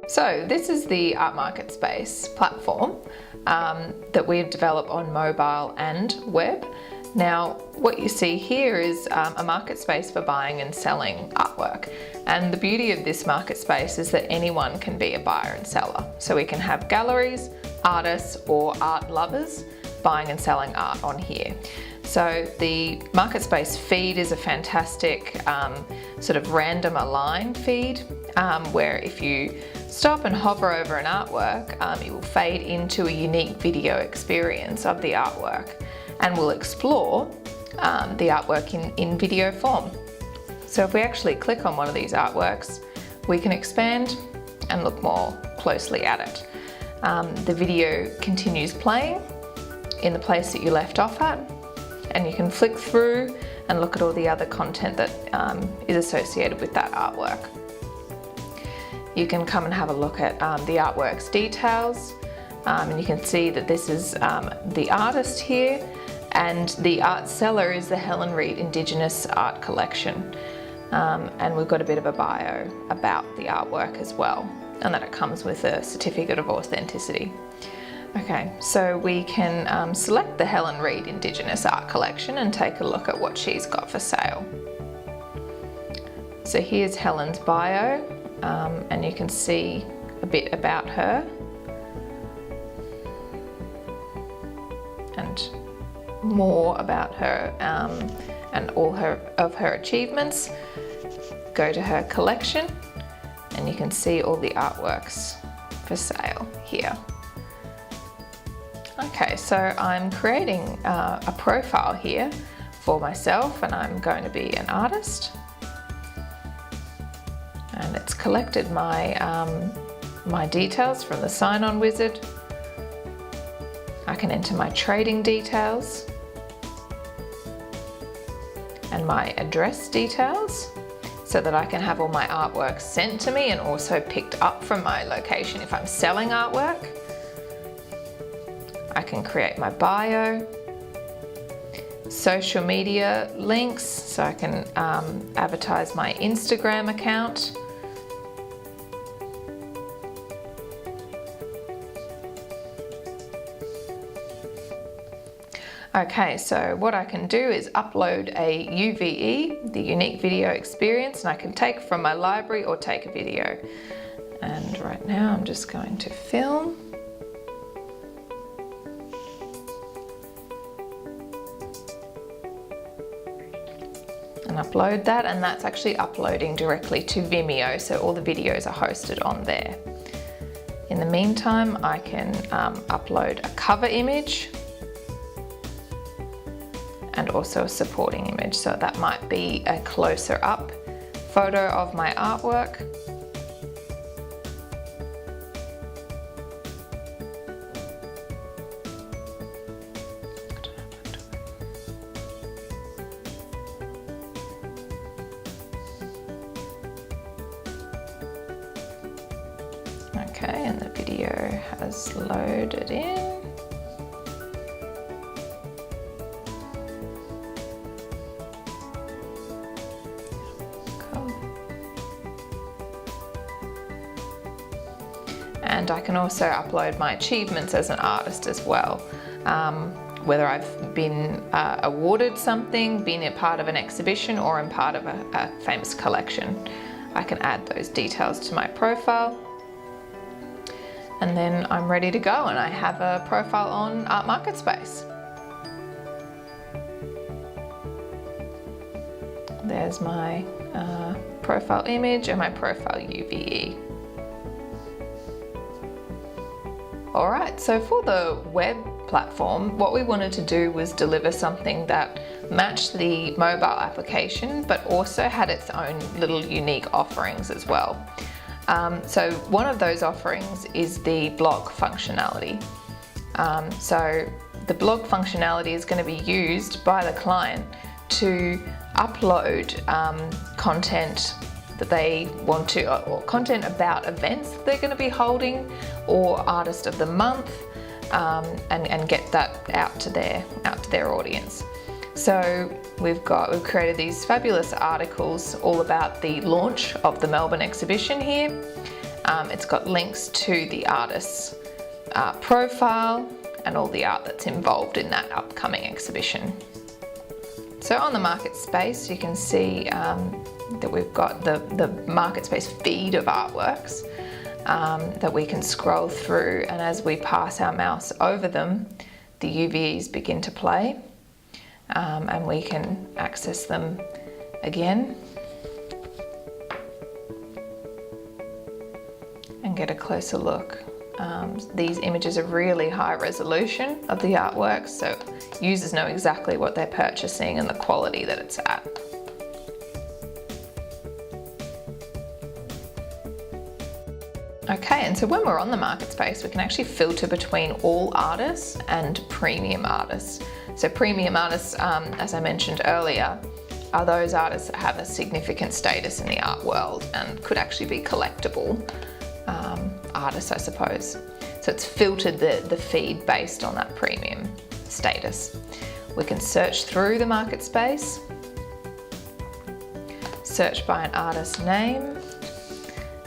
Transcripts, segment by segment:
So this is the artmarketspace platform that we've developed on mobile and web. Now what you see here is a market space for buying and selling artwork, and the beauty of this market space is that anyone can be a buyer and seller. So we can have galleries, artists or art lovers buying and selling art on here. So the market space feed is a fantastic sort of random align feed where if you stop and hover over an artwork, it will fade into a unique video experience of the artwork, and we'll explore the artwork in video form. So if we actually click on one of these artworks, we can expand and look more closely at it. The video continues playing in the place that you left off at, and you can flick through and look at all the other content that is associated with that artwork. You can come and have a look at the artwork's details, and you can see that this is the artist here, and the art seller is the Helen Reid Indigenous Art Collection. And we've got a bit of a bio about the artwork as well, and that it comes with a certificate of authenticity. Okay, so we can select the Helen Reid Indigenous Art Collection and take a look at what she's got for sale. So here's Helen's bio, and you can see a bit about her and more about her and all of her achievements. Go to her collection and you can see all the artworks for sale here. Okay, so I'm creating a profile here for myself, and I'm going to be an artist. And it's collected my, my details from the sign-on wizard. I can enter my trading details and my address details so that I can have all my artwork sent to me and also picked up from my location if I'm selling artwork. I can create my bio, social media links, so I can advertise my Instagram account. Okay, so what I can do is upload a UVE, the unique video experience, and I can take from my library or take a video. And right now I'm just going to film. And upload that, and that's actually uploading directly to Vimeo, so all the videos are hosted on there. In the meantime, I can upload a cover image and also a supporting image, so that might be a closer up photo of my artwork. Okay, and the video has loaded in. Cool. And I can also upload my achievements as an artist as well. Whether I've been awarded something, been a part of an exhibition, or I'm part of a famous collection. I can add those details to my profile. And then I'm ready to go, and I have a profile on artmarketspace. There's my profile image and my profile UVE. Alright, so for the web platform, what we wanted to do was deliver something that matched the mobile application, but also had its own little unique offerings as well. So one of those offerings is the blog functionality. So the blog functionality is going to be used by the client to upload content that they want to, or content about events that they're going to be holding, or artist of the month, and get that out to their audience. So we've created these fabulous articles all about the launch of the Melbourne exhibition here, It's got links to the artist's profile and all the art that's involved in that upcoming exhibition. So on the MarketSpace, you can see that we've got the MarketSpace feed of artworks that we can scroll through, and as we pass our mouse over them, the UVs begin to play, and we can access them again and get a closer look. These images are really high resolution of the artwork, so users know exactly what they're purchasing and the quality that it's at. Okay, and so when we're on the MarketSpace, we can actually filter between all artists and premium artists. So premium artists, as I mentioned earlier, are those artists that have a significant status in the art world and could actually be collectible artists, I suppose. So it's filtered the feed based on that premium status. We can search through the MarketSpace, search by an artist name,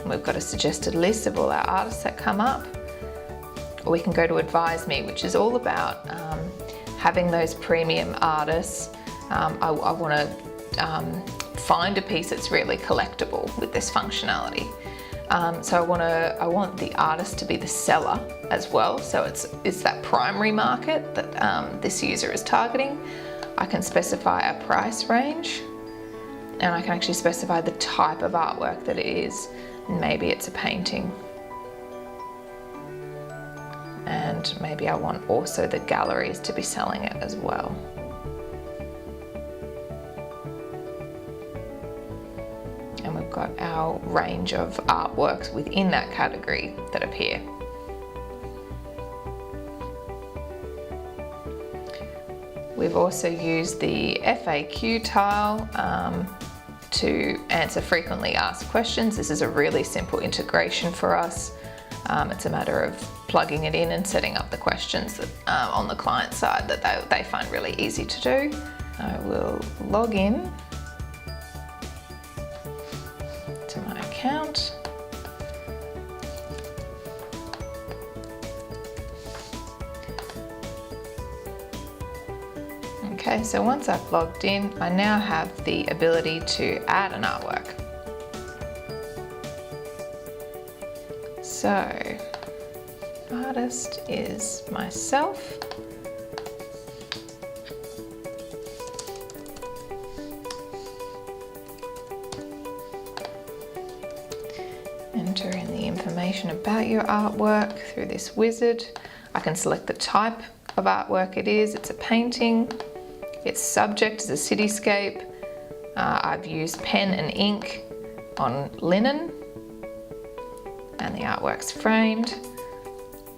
and we've got a suggested list of all our artists that come up. Or we can go to Advise Me, which is all about having those premium artists. I want to find a piece that's really collectible with this functionality. So I want the artist to be the seller as well. So it's that primary market that this user is targeting. I can specify a price range, and I can actually specify the type of artwork that it is. Maybe it's a painting. And maybe I want also the galleries to be selling it as well. And we've got our range of artworks within that category that appear. We've also used the FAQ tile to answer frequently asked questions. This is a really simple integration for us. It's a matter of plugging it in and setting up the questions that, on the client side that they find really easy to do. I will log in to my account. Okay, so once I've logged in, I now have the ability to add an artwork. So, artist is myself. Enter in the information about your artwork through this wizard. I can select the type of artwork it is. It's a painting. Its subject is a cityscape. I've used pen and ink on linen, and the artwork's framed.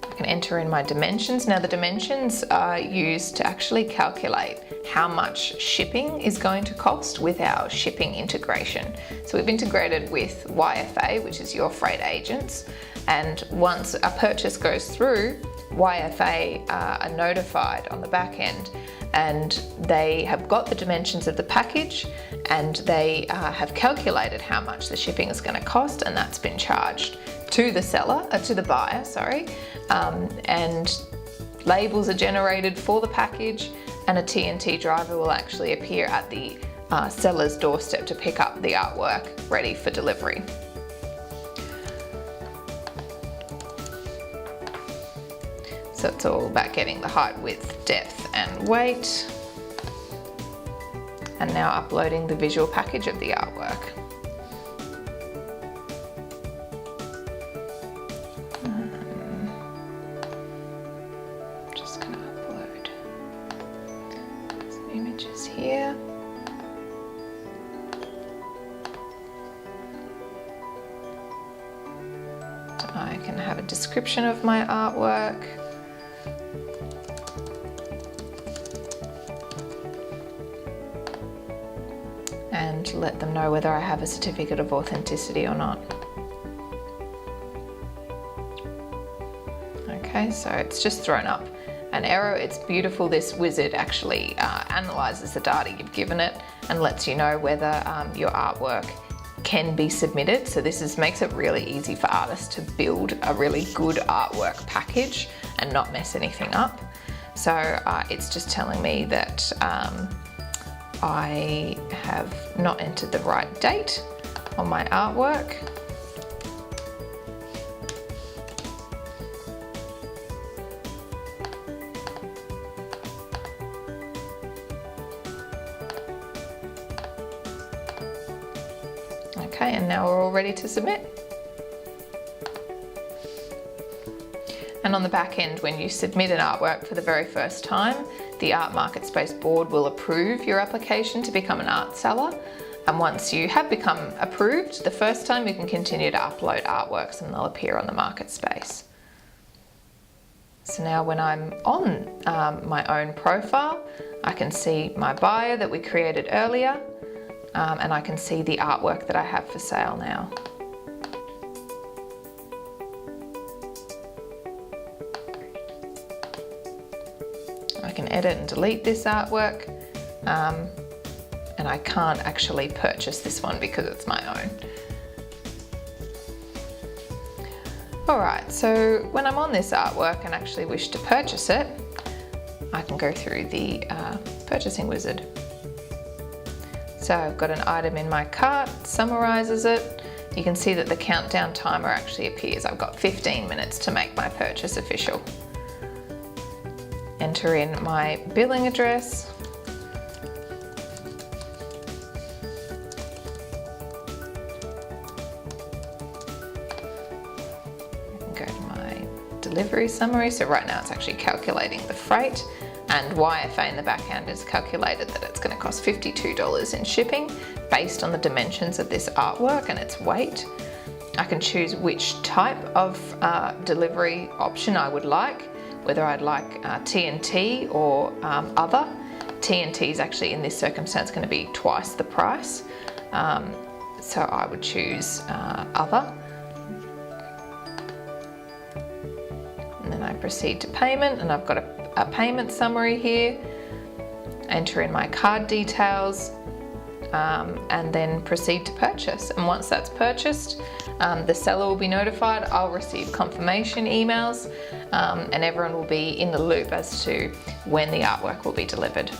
I can enter in my dimensions. Now the dimensions are used to actually calculate how much shipping is going to cost with our shipping integration. So we've integrated with YFA, which is Your Freight Agents, and once a purchase goes through, YFA are notified on the back end, and they have got the dimensions of the package, and they have calculated how much the shipping is going to cost, and that's been charged to the seller, to the buyer, sorry, and labels are generated for the package, and a TNT driver will actually appear at the seller's doorstep to pick up the artwork ready for delivery. So it's all about getting the height, width, depth and weight. And now uploading the visual package of the artwork. Just going to upload some images here. I can have a description of my artwork. And let them know whether I have a certificate of authenticity or not. Okay, so it's just thrown up an error. It's beautiful. This wizard actually analyzes the data you've given it and lets you know whether your artwork can be submitted. So this makes it really easy for artists to build a really good artwork package and not mess anything up. So it's just telling me that I have not entered the right date on my artwork. Okay, and now we're all ready to submit. And on the back end, when you submit an artwork for the very first time, the Art Marketspace board will approve your application to become an art seller. And once you have become approved the first time, you can continue to upload artworks and they'll appear on the Marketspace. So now when I'm on my own profile, I can see my bio that we created earlier, and I can see the artwork that I have for sale now. I can edit and delete this artwork, and I can't actually purchase this one because it's my own. Alright, so when I'm on this artwork and actually wish to purchase it, I can go through the purchasing wizard. So I've got an item in my cart, summarizes it. You can see that the countdown timer actually appears. I've got 15 minutes to make my purchase official. Enter in my billing address. I can go to my delivery summary. So right now it's actually calculating the freight, and YFA in the back end has calculated that it's going to cost $52 in shipping based on the dimensions of this artwork and its weight. I can choose which type of delivery option I would like, whether I'd like TNT or other. TNT is actually in this circumstance going to be twice the price, so I would choose other. And then I proceed to payment, and I've got a payment summary here. Enter in my card details, and then proceed to purchase. And once that's purchased, the seller will be notified. I'll receive confirmation emails, and everyone will be in the loop as to when the artwork will be delivered.